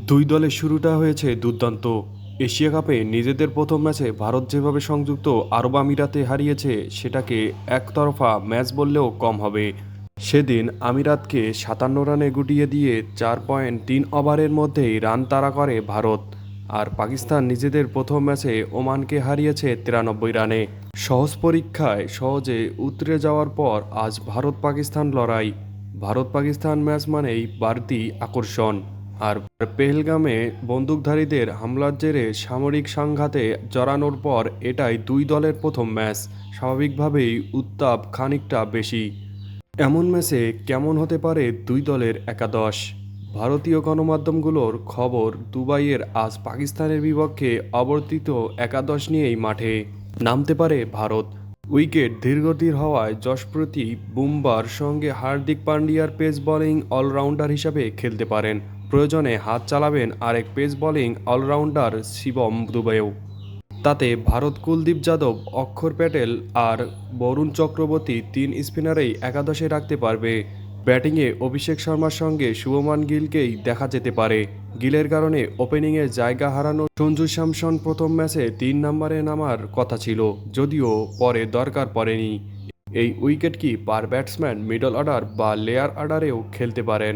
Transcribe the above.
দুই দলের শুরুটা হয়েছে দুর্দান্ত। এশিয়া কাপে নিজেদের প্রথম ম্যাচে ভারত যেভাবে সংযুক্ত আরব আমিরাতে হারিয়েছে সেটাকে একতরফা ম্যাচ বললেও কম হবে। সেদিন আমিরাতকে ৫৭ রানে গুটিয়ে দিয়ে ৪.৩ ওভারের মধ্যেই রান তাড়া করে ভারত। আর পাকিস্তান নিজেদের প্রথম ম্যাচে ওমানকে হারিয়েছে ৯৩ রানে। সহজ পরীক্ষায় সহজে উতরে যাওয়ার পর আজ ভারত পাকিস্তান লড়াই। ভারত পাকিস্তান ম্যাচ মানেই বাড়তি আকর্ষণ। আর পেহেলগামে বন্দুকধারীদের হামলার জেরে সামরিক সংঘাতে জড়ানোর পর এটাই দুই দলের প্রথম ম্যাচ। স্বাভাবিকভাবেই উত্তাপ খানিকটা বেশি। এমন ম্যাচে কেমন হতে পারে দুই দলের একাদশ? ভারতীয় গণমাধ্যমগুলোর খবর, দুবাইয়ের আজ পাকিস্তানের বিপক্ষে অবর্তিত একাদশ নিয়েই মাঠে নামতে পারে ভারত। উইকেট ধীরগতির হওয়ায় যশপ্রীত বুমরার সঙ্গে হার্দিক পান্ডিয়ার পেস বোলিং অলরাউন্ডার হিসাবে খেলতে পারেন। প্রয়োজনে হাত চালাবেন আরেক পেস বোলিং অলরাউন্ডার শিবম দুবেও। তাতে ভারত কুলদীপ যাদব, অক্ষর প্যাটেল আর বরুণ চক্রবর্তী তিন স্পিনারেই একাদশে রাখতে পারবে। ব্যাটিংয়ে অভিষেক শর্মার সঙ্গে শুভমান গিলকেই দেখা যেতে পারে। গিলের কারণে ওপেনিংয়ে জায়গা হারানো সঞ্জু স্যামসন প্রথম ম্যাচে ৩ নম্বরে নামার কথা ছিল, যদিও পরে দরকার পড়েনি। এই wicket keeper batsman middle order বা লোয়ার অর্ডারেও খেলতে পারেন।